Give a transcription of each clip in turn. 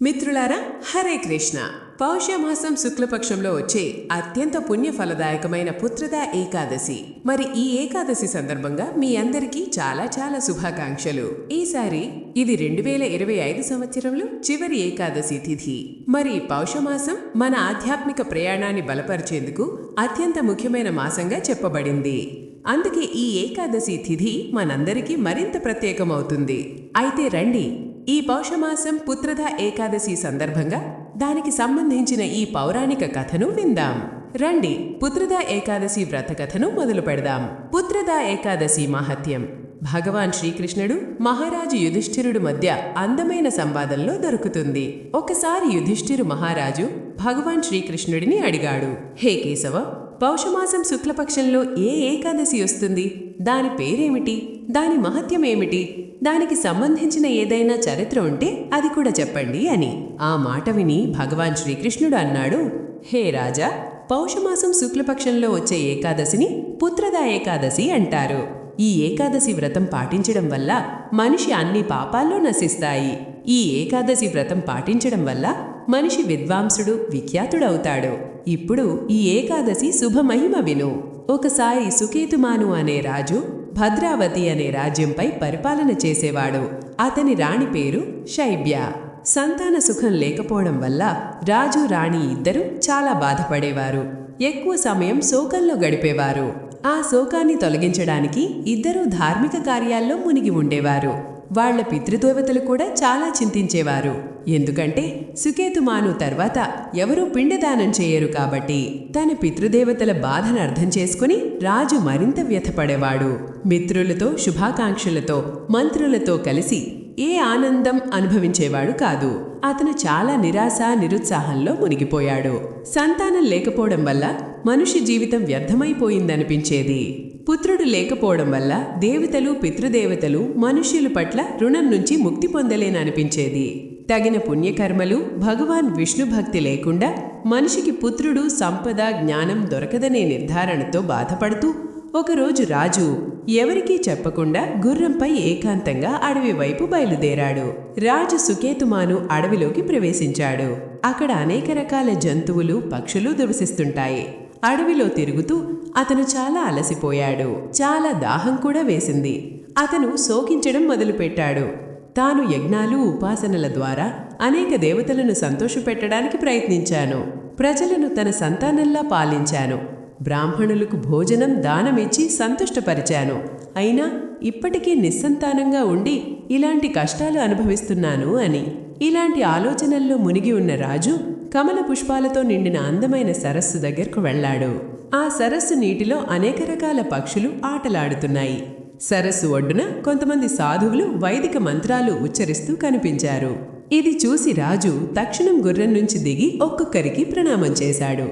మిత్రులారా, హరే కృష్ణ. పౌష్యమాసం శుక్లపక్షంలో వచ్చే అత్యంత పుణ్యఫలదాయకమైన పుత్రదా ఏకాదశి. మరి ఈ ఏకాదశి సందర్భంగా మీ అందరికీ చాలా చాలా శుభాకాంక్షలు. ఈసారి ఇది 2025 సంవత్సరంలో చివరి ఏకాదశి తిథి. మరి పౌషమాసం మన ఆధ్యాత్మిక ప్రయాణాన్ని బలపరిచేందుకు అత్యంత ముఖ్యమైన మాసంగా చెప్పబడింది. అందుకే ఈ ఏకాదశి తిథి మనందరికీ మరింత ప్రత్యేకమవుతుంది. అయితే రండి, ఈ పౌషమాసం పుత్రదా ఏకాదశి సందర్భంగా దానికి సంబంధించిన ఈ పౌరాణిక కథను విందాం. రండి, పుత్రదా ఏకాదశి వ్రత కథను మొదలు పెడదాం. పుత్రదా ఏకాదశి మహత్యం. భగవాన్ శ్రీకృష్ణుడు మహారాజు యుధిష్ఠిరుడు మధ్య అందమైన సంవాదంలో దొరుకుతుంది. ఒకసారి యుధిష్ఠిరు మహారాజు భగవాన్ శ్రీకృష్ణుడిని అడిగాడు, హే కేశవ, పౌషమాసం శుక్లపక్షంలో ఏ ఏకాదశి వస్తుంది? దాని పేరేమిటి? దాని మహత్యం ఏమిటి? దానికి సంబంధించిన ఏదైనా చరిత్ర ఉంటే అది కూడా చెప్పండి అని. ఆ మాట విని భగవాన్ శ్రీకృష్ణుడు అన్నాడు, హే రాజా, పౌషమాసం శుక్లపక్షంలో వచ్చే ఏకాదశిని పుత్రదా ఏకాదశి అంటారు. ఈ ఏకాదశి వ్రతం పాటించడం వల్ల మనిషి అన్ని పాపాల్లో నశిస్తాయి. ఈ ఏకాదశి వ్రతం పాటించడం వల్ల మనిషి విద్వాంసుడు, విఖ్యాతుడవుతాడు. ఇప్పుడు ఈ ఏకాదశి శుభమహిమ విను. ఒకసారి సుకేతుమాను అనే రాజు భద్రావతి అనే రాజ్యంపై పరిపాలన చేసేవాడు. అతని రాణి పేరు శైబ్య. సంతాన సుఖం లేకపోవడం వల్ల రాజు, రాణి ఇద్దరూ చాలా బాధపడేవారు. ఎక్కువ సమయం శోకంలో గడిపేవారు. ఆ శోకాన్ని తొలగించడానికి ఇద్దరూ ధార్మిక కార్యాల్లో మునిగి ఉండేవారు. వాళ్ల పితృదేవతలు కూడా చాలా చింతించేవారు. ఎందుకంటే సుకేతుమాను తర్వాత ఎవరూ పిండదానం చేయరు కాబట్టి తన పితృదేవతల బాధను అర్థం చేసుకుని రాజు మరింత వ్యథపడేవాడు. మిత్రులతో, శుభాకాంక్షలతో, మంత్రులతో కలిసి ఏ ఆనందం అనుభవించేవాడు కాదు. అతను చాలా నిరాశ, నిరుత్సాహంలో మునిగిపోయాడు. సంతానం లేకపోవడం వల్ల మనిషి జీవితం వ్యర్థమైపోయిందనిపించేది. పుత్రుడు లేకపోవడం వల్ల దేవతలు, పితృదేవతలు మనుష్యుల పట్ల రుణం నుంచి ముక్తి పొందలేననిపించేది. తగిన పుణ్యకర్మలు, భగవాన్ విష్ణు భక్తి లేకుండా మనిషికి పుత్రుడు, సంపద, జ్ఞానం దొరకదనే నిర్ధారణతో బాధపడుతూ ఒకరోజు రాజు ఎవరికీ చెప్పకుండా గుర్రంపై ఏకాంతంగా అడవి వైపు బయలుదేరాడు. రాజు సుకేతుమాను అడవిలోకి ప్రవేశించాడు. అక్కడ అనేక రకాల జంతువులు, పక్షులు నివసిస్తుంటాయి. అడవిలో తిరుగుతూ అతను చాలా అలసిపోయాడు. చాలా దాహం కూడా వేసింది. అతను శోకించడం మొదలుపెట్టాడు. తాను యజ్ఞాలు, ఉపాసనల ద్వారా అనేక దేవతలను సంతోషపెట్టడానికి ప్రయత్నించాను. ప్రజలను తన సంతానంలా పాలించాను. బ్రాహ్మణులకు భోజనం, దానమిచ్చి సంతుష్టపరిచాను. అయినా ఇప్పటికీ నిస్సంతానంగా ఉండి ఇలాంటి కష్టాలు అనుభవిస్తున్నాను అని. ఇలాంటి ఆలోచనల్లో మునిగి ఉన్న రాజు కమల పుష్పాలతో నిండిన అందమైన సరస్సు దగ్గరకు వెళ్లాడు. ఆ సరస్సు నీటిలో అనేక రకాల పక్షులు ఆటలాడుతున్నాయి. సరస్సు ఒడ్డున కొంతమంది సాధువులు వైదిక మంత్రాలు ఉచ్చరిస్తూ కనిపించారు. ఇది చూసి రాజు తక్షణం గుర్రం నుంచి దిగి ఒక్కొక్కరికి ప్రణామం చేశాడు.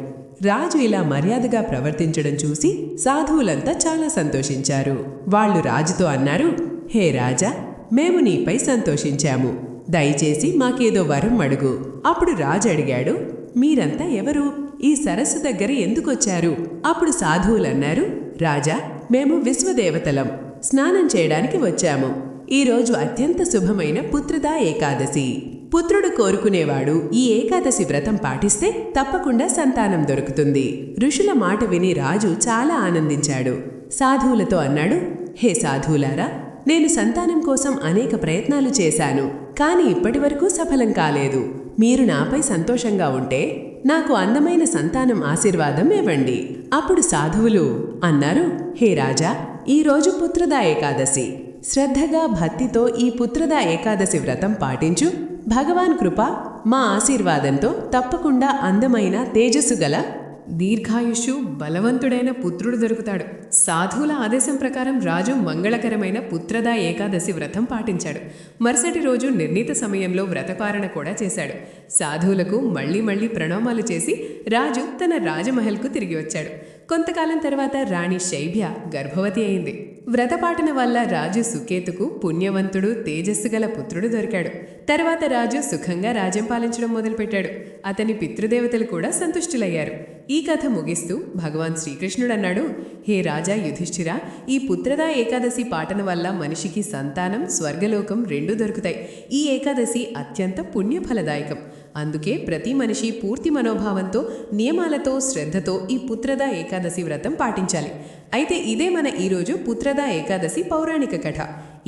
రాజు ఇలా మర్యాదగా ప్రవర్తించడం చూసి సాధువులంతా చాలా సంతోషించారు. వాళ్ళు రాజుతో అన్నారు, హే రాజా, మేము నీపై సంతోషించాము. దయచేసి మాకేదో వరం అడుగు. అప్పుడు రాజు అడిగాడు, మీరంతా ఎవరు? ఈ సరస్సు దగ్గర ఎందుకొచ్చారు? అప్పుడు సాధువులన్నారు, రాజా, మేము విశ్వదేవతలం. స్నానం చేయడానికి వచ్చాము. ఈరోజు అత్యంత శుభమైన పుత్రదా ఏకాదశి. పుత్రుడు కోరుకునేవాడు ఈ ఏకాదశి వ్రతం పాటిస్తే తప్పకుండా సంతానం దొరుకుతుంది. ఋషుల మాట విని రాజు చాలా ఆనందించాడు. సాధువులతో అన్నాడు, హే సాధువులారా, నేను సంతానం కోసం అనేక ప్రయత్నాలు చేశాను. కానీ ఇప్పటివరకు సఫలం కాలేదు. మీరు నాపై సంతోషంగా ఉంటే నాకు అందమైన సంతానం ఆశీర్వాదం ఇవ్వండి. అప్పుడు సాధువులు అన్నారు, హే రాజా, ఈరోజు పుత్రదా ఏకాదశి. శ్రద్ధగా, భక్తితో ఈ పుత్రదా ఏకాదశి వ్రతం పాటించు. భగవాన్ కృప, మా ఆశీర్వాదంతో తప్పకుండా అందమైన, తేజస్సు గల, దీర్ఘాయుష్యు, బలవంతుడైన పుత్రుడు దొరుకుతాడు. సాధువుల ఆదేశం ప్రకారం రాజు మంగళకరమైన పుత్రదా ఏకాదశి వ్రతం పాటించాడు. మరుసటి రోజు నిర్ణీత సమయంలో వ్రతపారణ కూడా చేశాడు. సాధువులకు మళ్లీ ప్రణామాలు చేసి రాజు తన రాజమహల్కు తిరిగి వచ్చాడు. కొంతకాలం తర్వాత రాణి శైబ్య గర్భవతి అయింది. వ్రతపాటన వల్ల రాజు సుకేతుకు పుణ్యవంతుడు తేజస్సుగల పుత్రుడు దొరికాడు. తర్వాత రాజు సుఖంగా రాజ్యం పాలించడం మొదలుపెట్టాడు. అతని పితృదేవతలు కూడా సంతుష్టులయ్యారు. ఈ కథ ముగిస్తూ భగవాన్ శ్రీకృష్ణుడు అన్నాడు, హే రాజా యుధిష్ఠిరా, ఈ పుత్రదా ఏకాదశి పాటన వల్ల మనిషికి సంతానం, స్వర్గలోకం రెండూ దొరుకుతాయి. ఈ ఏకాదశి అత్యంత పుణ్యఫలదాయకం. అందుకే ప్రతి మనిషి పూర్తి మనోభావంతో, నియమాలతో, శ్రద్ధతో ఈ పుత్రదా ఏకాదశి వ్రతం పాటించాలి. అయితే ఇదే మన ఈరోజు పుత్రదా ఏకాదశి పౌరాణిక కథ.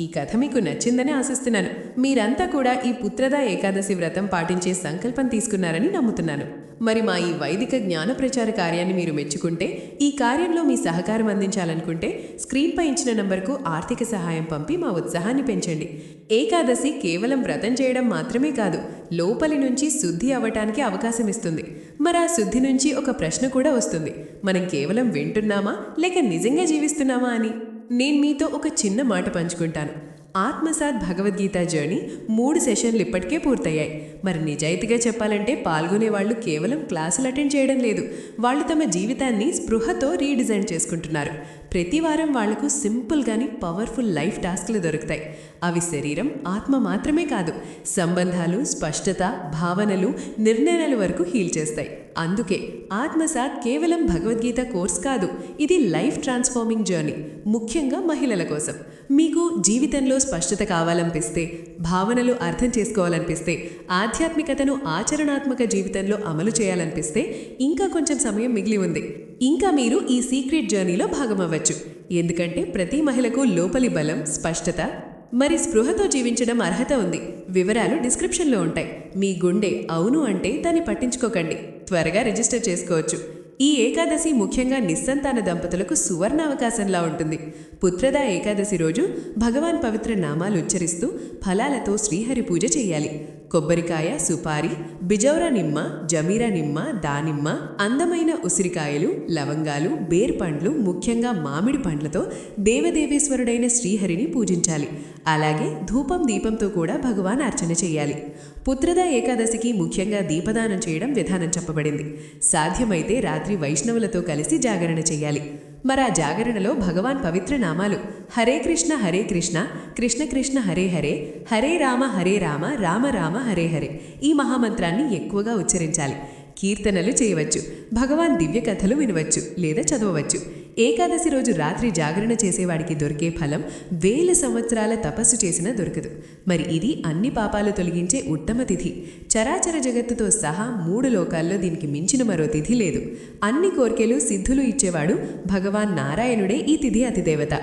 ఈ కథ మీకు నచ్చిందని ఆశిస్తున్నాను. మీరంతా కూడా ఈ పుత్రదా ఏకాదశి వ్రతం పాటించే సంకల్పం తీసుకున్నారని నమ్ముతున్నాను. మరి మా ఈ వైదిక జ్ఞాన ప్రచార కార్యాన్ని మీరు మెచ్చుకుంటే, ఈ కార్యంలో మీ సహకారం అందించాలనుకుంటే స్క్రీన్పై ఇచ్చిన నంబర్కు ఆర్థిక సహాయం పంపి మా ఉత్సాహాన్ని పెంచండి. ఏకాదశి కేవలం వ్రతం చేయడం మాత్రమే కాదు, లోపలి నుంచి శుద్ధి అవ్వటానికి అవకాశం ఇస్తుంది. మరి ఆ శుద్ధి నుంచి ఒక ప్రశ్న కూడా వస్తుంది, మనం కేవలం వింటున్నామా లేక నిజంగా జీవిస్తున్నామా అని. నేను మీతో ఒక చిన్న మాట పంచుకుంటాను. ఆత్మసాత్ భగవద్గీత జర్నీ 3 సెషన్లు ఇప్పటికే పూర్తయ్యాయి. మరి నిజాయితీగా చెప్పాలంటే పాల్గొనే వాళ్ళు కేవలం క్లాసులు అటెండ్ చేయడం లేదు, వాళ్ళు తమ జీవితాన్ని స్పృహతో రీడిజైన్ చేసుకుంటున్నారు. ప్రతి వారం వాళ్లకు సింపుల్ గానీ పవర్ఫుల్ లైఫ్ టాస్క్లు దొరుకుతాయి. అవి శరీరం, ఆత్మ మాత్రమే కాదు, సంబంధాలు, స్పష్టత, భావనలు, నిర్ణయాల వరకు హీల్ చేస్తాయి. అందుకే ఆత్మసాత్ కేవలం భగవద్గీత కోర్స్ కాదు, ఇది లైఫ్ ట్రాన్స్ఫార్మింగ్ జర్నీ, ముఖ్యంగా మహిళల కోసం. మీకు జీవితంలో స్పష్టత కావాలనిపిస్తే, భావనలు అర్థం చేసుకోవాలనిపిస్తే, ఆధ్యాత్మికతను ఆచరణాత్మక జీవితంలో అమలు చేయాలనిపిస్తే ఇంకా కొంచెం సమయం మిగిలి ఉంది. ఇంకా మీరు ఈ సీక్రెట్ జర్నీలో భాగమవ్వచ్చు. ఎందుకంటే ప్రతి మహిళకు లోపలి బలం, స్పష్టత మరి స్పృహతో జీవించడం అర్హత ఉంది. వివరాలు డిస్క్రిప్షన్లో ఉంటాయి. మీ గుండె అవును అంటే దాన్ని పట్టించుకోకండి, త్వరగా రిజిస్టర్ చేసుకోవచ్చు. ఈ ఏకాదశి ముఖ్యంగా నిస్సంతాన దంపతులకు సువర్ణ అవకాశంలా ఉంటుంది. పుత్రదా ఏకాదశి రోజు భగవాన్ పవిత్ర నామాలు ఉచ్చరిస్తూ ఫలాలతో శ్రీహరి పూజ చేయాలి. కొబ్బరికాయ, సుపారి, బిజౌరా నిమ్మ, జమీరా నిమ్మ, దానిమ్మ, అందమైన ఉసిరికాయలు, లవంగాలు, బేర్ పండ్లు, ముఖ్యంగా మామిడి పండ్లతో దేవదేవేశ్వరుడైన శ్రీహరిని పూజించాలి. అలాగే ధూపం, దీపంతో కూడా భగవాన్ అర్చన చేయాలి. పుత్రదా ఏకాదశికి ముఖ్యంగా దీపదానం చేయడం విధానం చెప్పబడింది. సాధ్యమైతే రాత్రి వైష్ణవులతో కలిసి జాగరణ చేయాలి. మరా జాగరణలో భగవాన్ పవిత్ర నామాలు హరే కృష్ణ కృష్ణ కృష్ణ హరే హరే, హరే రామ రామ రామ హరే హరే, ఈ మహామంత్రాన్ని ఎక్కువగా ఉచ్చరించాలి. కీర్తనలు చేయవచ్చు, భగవాన్ దివ్య కథలు వినవచ్చు లేదా చదవవచ్చు. ఏకాదశి రోజు రాత్రి జాగరణ చేసేవాడికి దొరికే ఫలం 1000 సంవత్సరాల తపస్సు చేసినా దొరకదు. మరి ఇది అన్ని పాపాలు తొలగించే ఉత్తమ తిథి. చరాచర జగత్తుతో సహా 3 లోకాల్లో దీనికి మించిన మరో తిథి లేదు. అన్ని కోర్కెలు, సిద్ధులు ఇచ్చేవాడు భగవాన్ నారాయణుడే ఈ తిథి అతిదేవత.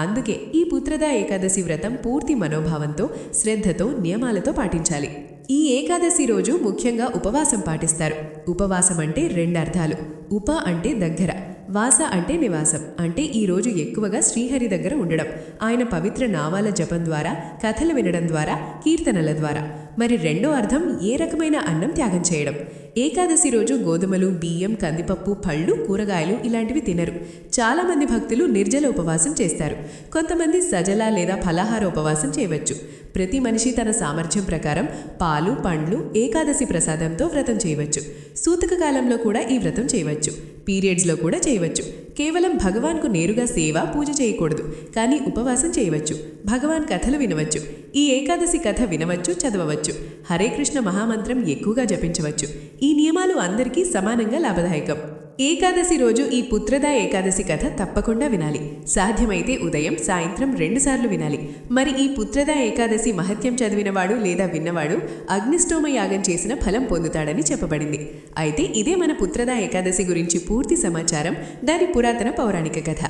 అందుకే ఈ పుత్రదా ఏకాదశి వ్రతం పూర్తి మనోభావంతో, శ్రద్ధతో, నియమాలతో పాటించాలి. ఈ ఏకాదశి రోజు ముఖ్యంగా ఉపవాసం పాటిస్తారు. ఉపవాసం అంటే 2 అర్థాలు. ఉప అంటే దగ్గర, వాస అంటే నివాసం, అంటే ఈరోజు ఎక్కువగా శ్రీహరి దగ్గర ఉండడం, ఆయన పవిత్ర నామాల జపం ద్వారా, కథలు వినడం ద్వారా, కీర్తనల ద్వారా. మరి రెండో అర్థం ఏ రకమైన అన్నం త్యాగం చేయడం. ఏకాదశి రోజు గోధుమలు, బియ్యం, కందిపప్పు, పళ్ళు, కూరగాయలు ఇలాంటివి తినరు. చాలామంది భక్తులు నిర్జల ఉపవాసం చేస్తారు. కొంతమంది సజల లేదా ఫలాహార ఉపవాసం చేయవచ్చు. ప్రతి మనిషి తన సామర్థ్యం ప్రకారం పాలు, పండ్లు, ఏకాదశి ప్రసాదంతో వ్రతం చేయవచ్చు. సూతక కాలంలో కూడా ఈ వ్రతం చేయవచ్చు. పీరియడ్స్లో కూడా చేయవచ్చు. కేవలం భగవాన్కు నేరుగా సేవ, పూజ చేయకూడదు, కానీ ఉపవాసం చేయవచ్చు. భగవాన్ కథలు వినవచ్చు. ఈ ఏకాదశి కథ వినవచ్చు, చదవవచ్చు. హరే కృష్ణ మహామంత్రం ఎక్కువగా జపించవచ్చు. ఈ నియమాలు అందరికీ సమానంగా లాభదాయకం. ఏకాదశి రోజు ఈ పుత్రదా ఏకాదశి కథ తప్పకుండా వినాలి. సాధ్యమైతే ఉదయం, సాయంత్రం 2 సార్లు వినాలి. మరి ఈ పుత్రదా ఏకాదశి మహత్యం చదివినవాడు లేదా విన్నవాడు అగ్నిష్టోమ యాగం చేసిన ఫలం పొందుతాడని చెప్పబడింది. అయితే ఇదే మన పుత్రదా ఏకాదశి గురించి పూర్తి సమాచారం, దాని పురాతన పౌరాణిక కథ.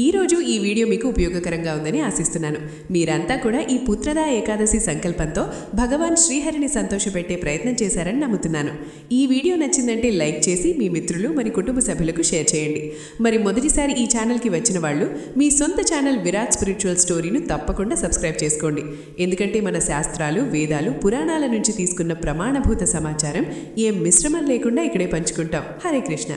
ఈరోజు ఈ వీడియో మీకు ఉపయోగకరంగా ఉందని ఆశిస్తున్నాను. మీరంతా కూడా ఈ పుత్రదా ఏకాదశి సంకల్పంతో భగవాన్ శ్రీహరిని సంతోషపెట్టే ప్రయత్నం చేశారని నమ్ముతున్నాను. ఈ వీడియో నచ్చిందంటే లైక్ చేసి మీ మిత్రులు, మరి కుటుంబ సభ్యులకు షేర్ చేయండి. మరి మొదటిసారి ఈ ఛానల్కి వచ్చిన వాళ్ళు మీ సొంత ఛానల్ విరాట్ స్పిరిచువల్ స్టోరీను తప్పకుండా సబ్స్క్రైబ్ చేసుకోండి. ఎందుకంటే మన శాస్త్రాలు, వేదాలు, పురాణాల నుంచి తీసుకున్న ప్రమాణభూత సమాచారం ఏ మిశ్రమం లేకుండా ఇక్కడే పంచుకుంటాం. హరే కృష్ణ.